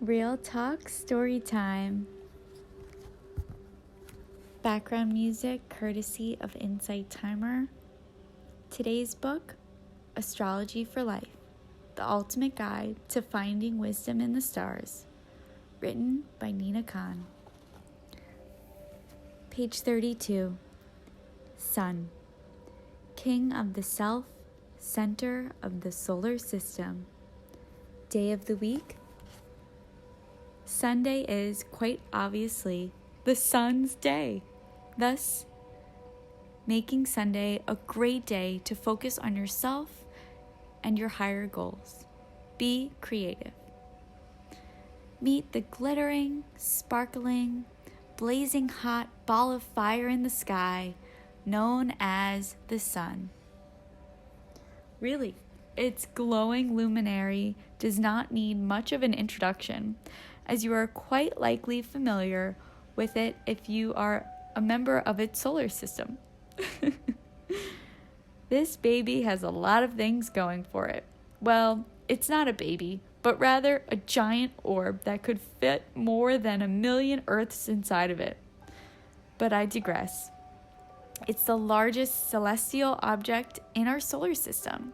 Real Talk Story Time. Background music courtesy of Insight Timer. Today's book, Astrology for Life, the ultimate guide to finding wisdom in the stars. Written by Kahn. Page 32. Sun. King of the self, center of the solar system. Day of the week. Sunday is, quite obviously, the sun's day, thus making Sunday a great day to focus on yourself and your higher goals. Be creative. Meet the glittering, sparkling, blazing hot ball of fire in the sky known as the sun. Really, its glowing luminary does not need much of an introduction, as you are quite likely familiar with it if you are a member of its solar system. This baby has a lot of things going for it. Well, it's not a baby, but rather a giant orb that could fit more than 1 million Earths inside of it. But I digress. It's the largest celestial object in our solar system.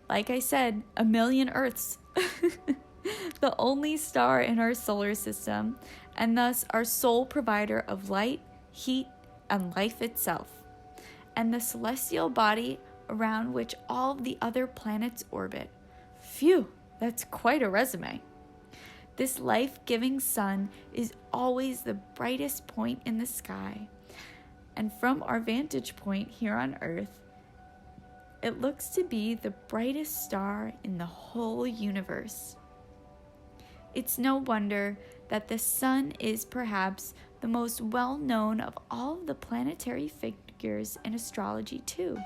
Like I said, 1 million Earths. The only star in our solar system, and thus our sole provider of light, heat, and life itself, and the celestial body around which all of the other planets orbit. Phew, that's quite a resume. This life-giving sun is always the brightest point in the sky, and from our vantage point here on Earth, it looks to be the brightest star in the whole universe. It's no wonder that the sun is perhaps the most well-known of all of the planetary figures in astrology too.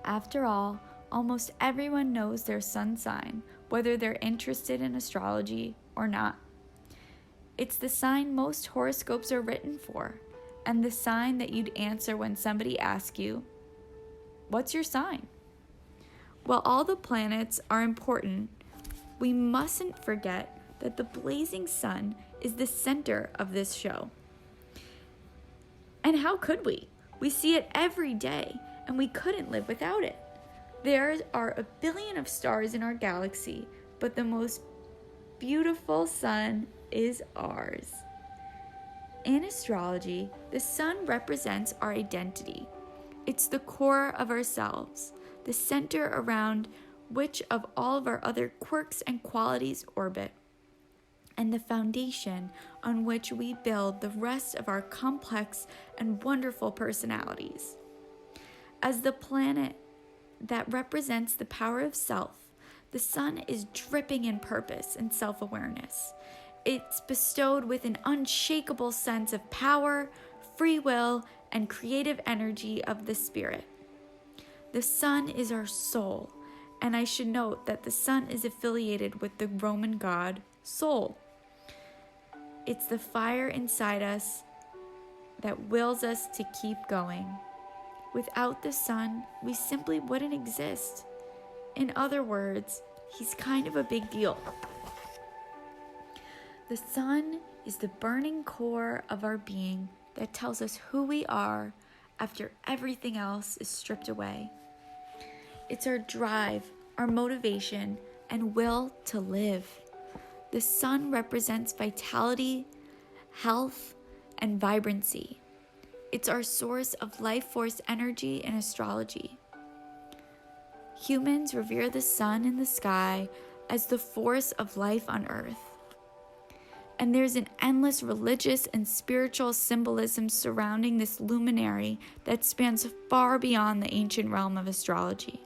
After all, almost everyone knows their sun sign, whether they're interested in astrology or not. It's the sign most horoscopes are written for, and the sign that you'd answer when somebody asks you, "What's your sign?" While all the planets are important, we mustn't forget that the blazing sun is the center of this show. And how could we? We see it every day, and we couldn't live without it. There are 1 billion of stars in our galaxy, but the most beautiful sun is ours. In astrology, the sun represents our identity. It's the core of ourselves, the center around which of all of our other quirks and qualities orbit, and the foundation on which we build the rest of our complex and wonderful personalities. As the planet that represents the power of self, the sun is dripping in purpose and self-awareness. It's bestowed with an unshakable sense of power, free will, and creative energy of the spirit. The sun is our soul, and I should note that the sun is affiliated with the Roman god Sol. It's the fire inside us that wills us to keep going. Without the sun, we simply wouldn't exist. In other words, he's kind of a big deal. The sun is the burning core of our being that tells us who we are after everything else is stripped away. It's our drive, our motivation, and will to live. The sun represents vitality, health, and vibrancy. It's our source of life force energy in astrology. Humans revere the sun in the sky as the force of life on Earth. And there's an endless religious and spiritual symbolism surrounding this luminary that spans far beyond the ancient realm of astrology.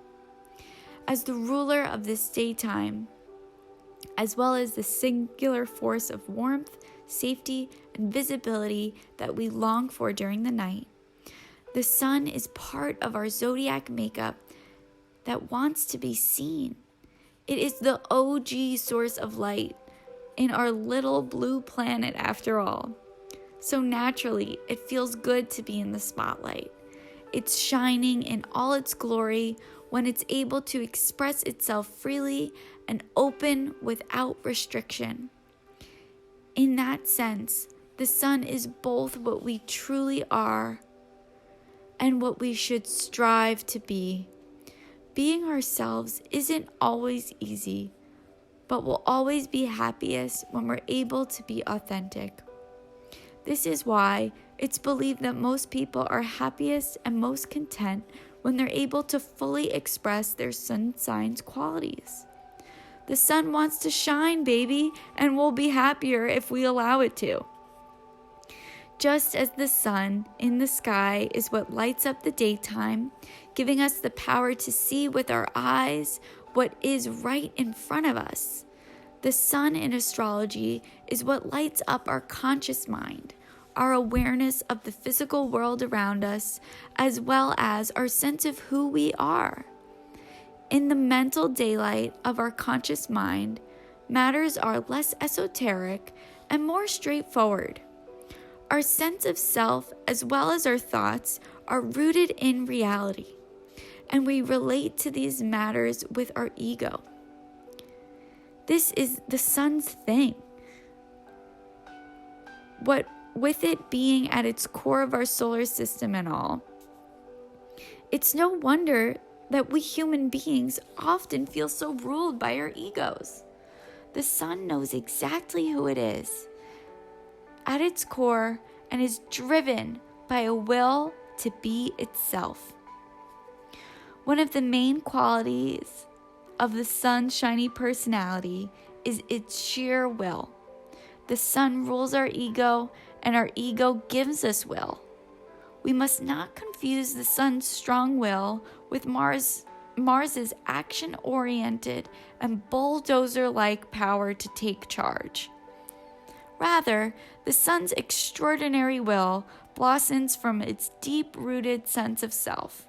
As the ruler of this daytime, as well as the singular force of warmth, safety, and visibility that we long for during the night, the sun is part of our zodiac makeup that wants to be seen. It is the OG source of light in our little blue planet after all. So naturally, it feels good to be in the spotlight. It's shining in all its glory when it's able to express itself freely and open without restriction. In that sense, the sun is both what we truly are and what we should strive to be. Being ourselves isn't always easy, but will always be happiest when we're able to be authentic. This is why it's believed that most people are happiest and most content when they're able to fully express their sun sign's qualities. The sun wants to shine, baby, and we'll be happier if we allow it to. Just as the sun in the sky is what lights up the daytime, giving us the power to see with our eyes what is right in front of us, the sun in astrology is what lights up our conscious mind, our awareness of the physical world around us, as well as our sense of who we are. In the mental daylight of our conscious mind, matters are less esoteric and more straightforward. Our sense of self, as well as our thoughts, are rooted in reality, and we relate to these matters with our ego. This is the sun's thing. What with it being at its core of our solar system and all, it's no wonder that we human beings often feel so ruled by our egos. The sun knows exactly who it is at its core and is driven by a will to be itself. One of the main qualities of the sun's shiny personality is its sheer will. The sun rules our ego, and our ego gives us will. We must not confuse the sun's strong will with Mars's action-oriented and bulldozer-like power to take charge. Rather, the sun's extraordinary will blossoms from its deep-rooted sense of self.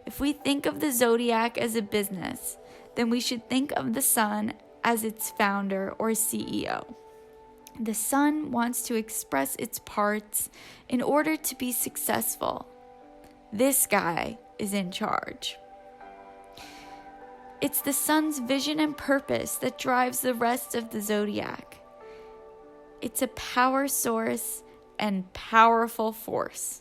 If we think of the zodiac as a business, then we should think of the sun as its founder or CEO. The sun wants to express its parts in order to be successful. This guy is in charge. It's the sun's vision and purpose that drives the rest of the zodiac. It's a power source and powerful force.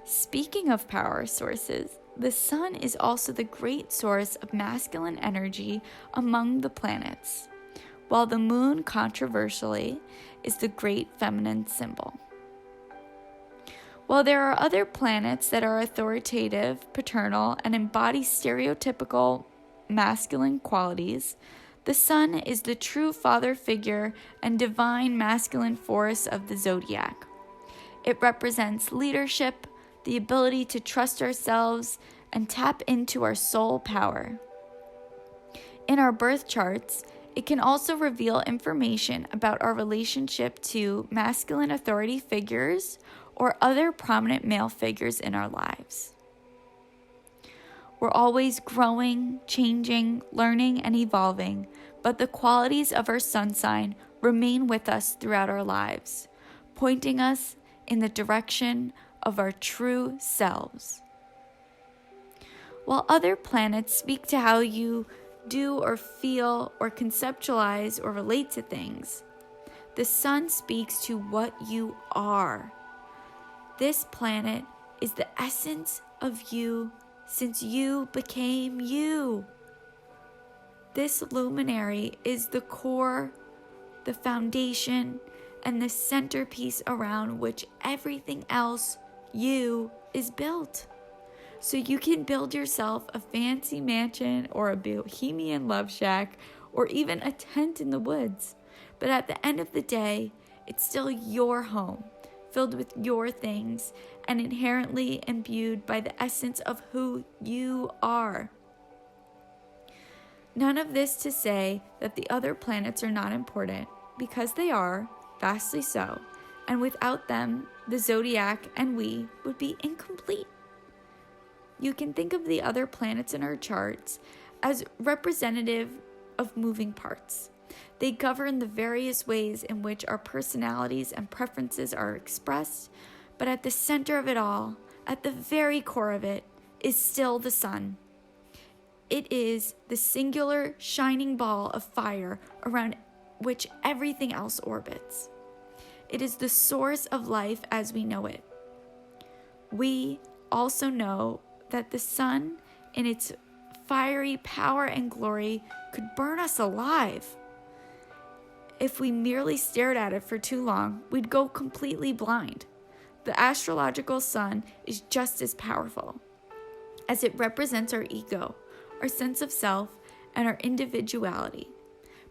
Speaking of power sources, the sun is also the great source of masculine energy among the planets, while the moon, controversially, is the great feminine symbol. While there are other planets that are authoritative, paternal, and embody stereotypical masculine qualities, the sun is the true father figure and divine masculine force of the zodiac. It represents leadership, the ability to trust ourselves, and tap into our soul power. In our birth charts, it can also reveal information about our relationship to masculine authority figures or other prominent male figures in our lives. We're always growing, changing, learning, and evolving, but the qualities of our sun sign remain with us throughout our lives, pointing us in the direction of our true selves. While other planets speak to how you do or feel or conceptualize or relate to things, the sun speaks to what you are. This planet is the essence of you since you became you. This luminary is the core, the foundation, and the centerpiece around which everything else, you, is built. So you can build yourself a fancy mansion or a bohemian love shack or even a tent in the woods. But at the end of the day, it's still your home, filled with your things and inherently imbued by the essence of who you are. None of this to say that the other planets are not important, because they are, vastly so, and without them, the zodiac and we would be incomplete. You can think of the other planets in our charts as representative of moving parts. They govern the various ways in which our personalities and preferences are expressed, but at the center of it all, at the very core of it, is still the sun. It is the singular shining ball of fire around which everything else orbits. It is the source of life as we know it. We also know that the sun, in its fiery power and glory, could burn us alive. If we merely stared at it for too long, we'd go completely blind. The astrological sun is just as powerful, as it represents our ego, our sense of self, and our individuality.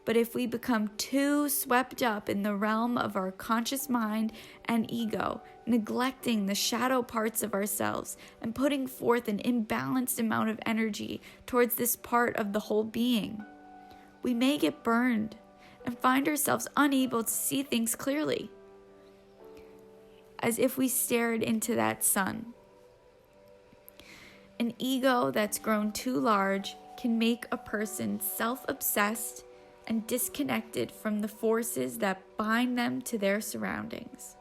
But if we become too swept up in the realm of our conscious mind and ego, neglecting the shadow parts of ourselves and putting forth an imbalanced amount of energy towards this part of the whole being, we may get burned and find ourselves unable to see things clearly, as if we stared into that sun. An ego that's grown too large can make a person self-obsessed and disconnected from the forces that bind them to their surroundings.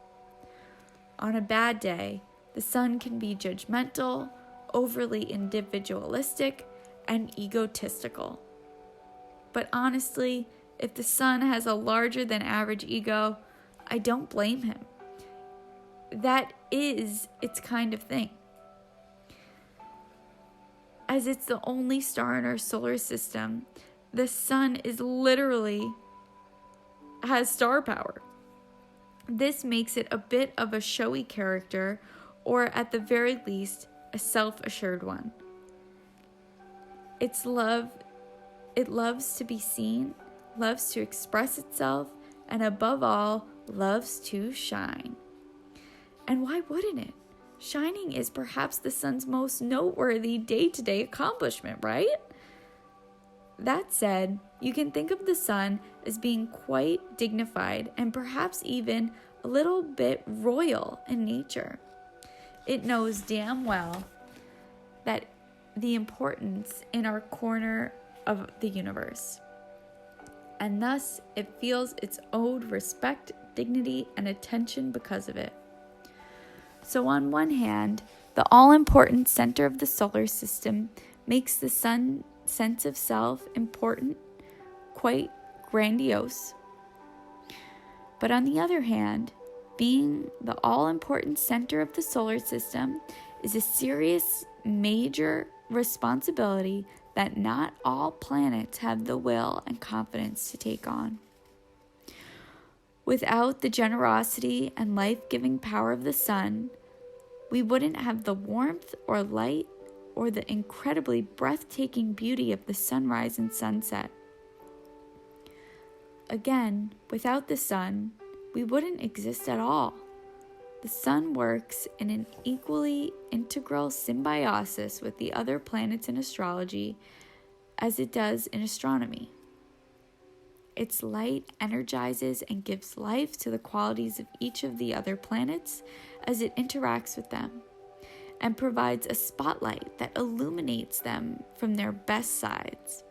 On a bad day, the sun can be judgmental, overly individualistic, and egotistical. But honestly, if the sun has a larger than average ego, I don't blame him. That is its kind of thing. As it's the only star in our solar system, the sun is literally has star power. This makes it a bit of a showy character, or at the very least, a self-assured one. It loves to be seen, loves to express itself, and above all, loves to shine. And why wouldn't it? Shining is perhaps the sun's most noteworthy day-to-day accomplishment, right? That said, you can think of the sun as being quite dignified and perhaps even a little bit royal in nature. It knows damn well that the importance in our corner of the universe, and thus it feels its owed respect, dignity, and attention because of it. So on one hand, the all-important center of the solar system makes the sun's sense of self important, quite grandiose. But on the other hand, being the all-important center of the solar system is a serious, major responsibility that not all planets have the will and confidence to take on. Without the generosity and life-giving power of the sun, we wouldn't have the warmth or light or the incredibly breathtaking beauty of the sunrise and sunset. Again, without the sun, we wouldn't exist at all. The sun works in an equally integral symbiosis with the other planets in astrology as it does in astronomy. Its light energizes and gives life to the qualities of each of the other planets as it interacts with them, and provides a spotlight that illuminates them from their best sides.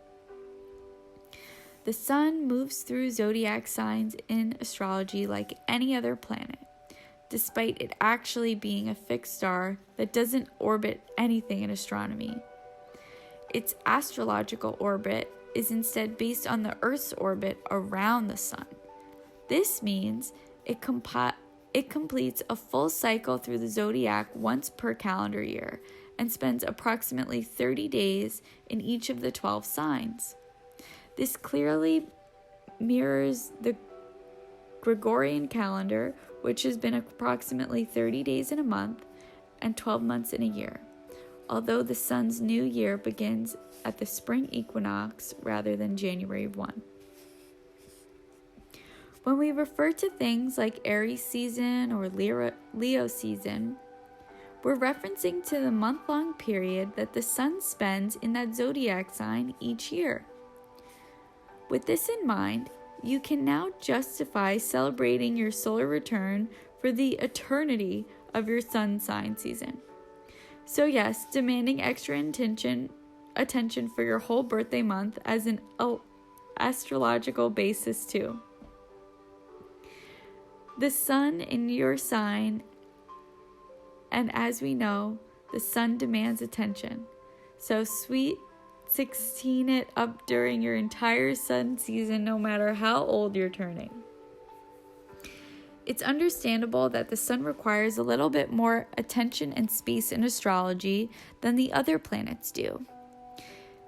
The sun moves through zodiac signs in astrology like any other planet, despite it actually being a fixed star that doesn't orbit anything in astronomy. Its astrological orbit is instead based on the Earth's orbit around the sun. This means it completes a full cycle through the zodiac once per calendar year and spends approximately 30 days in each of the 12 signs. This clearly mirrors the Gregorian calendar, which has been approximately 30 days in a month and 12 months in a year, although the sun's new year begins at the spring equinox rather than January 1. When we refer to things like Aries season or Leo season, we're referencing to the month-long period that the sun spends in that zodiac sign each year. With this in mind, you can now justify celebrating your solar return for the eternity of your sun sign season. So yes, demanding extra attention for your whole birthday month as an astrological basis too. The sun in your sign And as we know, the sun demands attention. So sweet 16 it up during your entire sun season, no matter how old you're turning. It's understandable that the sun requires a little bit more attention and space in astrology than the other planets do.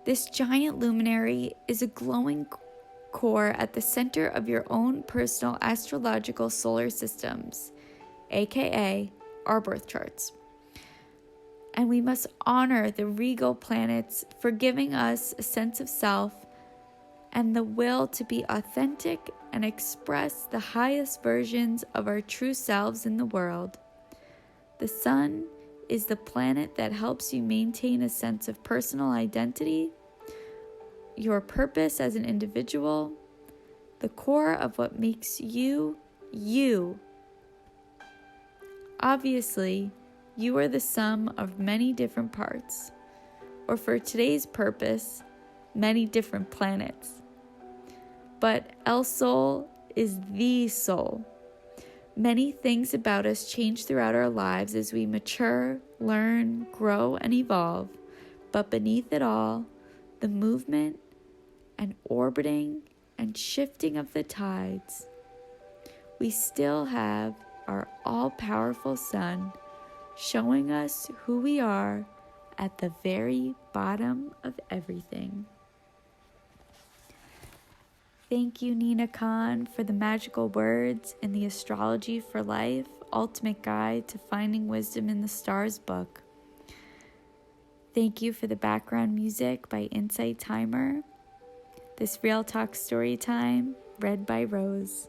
This giant luminary is a glowing core at the center of your own personal astrological solar systems, aka our birth charts. And we must honor the regal planets for giving us a sense of self and the will to be authentic and express the highest versions of our true selves in the world. The sun is the planet that helps you maintain a sense of personal identity, your purpose as an individual, the core of what makes you, you. Obviously, you are the sum of many different parts, or for today's purpose, many different planets. But El Sol is the soul. Many things about us change throughout our lives as we mature, learn, grow, and evolve. But beneath it all, the movement and orbiting and shifting of the tides, we still have our all-powerful sun showing us who we are at the very bottom of everything. Thank you, Nina Kahn, for the magical words in the Astrology for Life Ultimate Guide to Finding Wisdom in the Stars book. Thank you for the background music by Insight Timer. This Real Talk Story Time, read by Rose.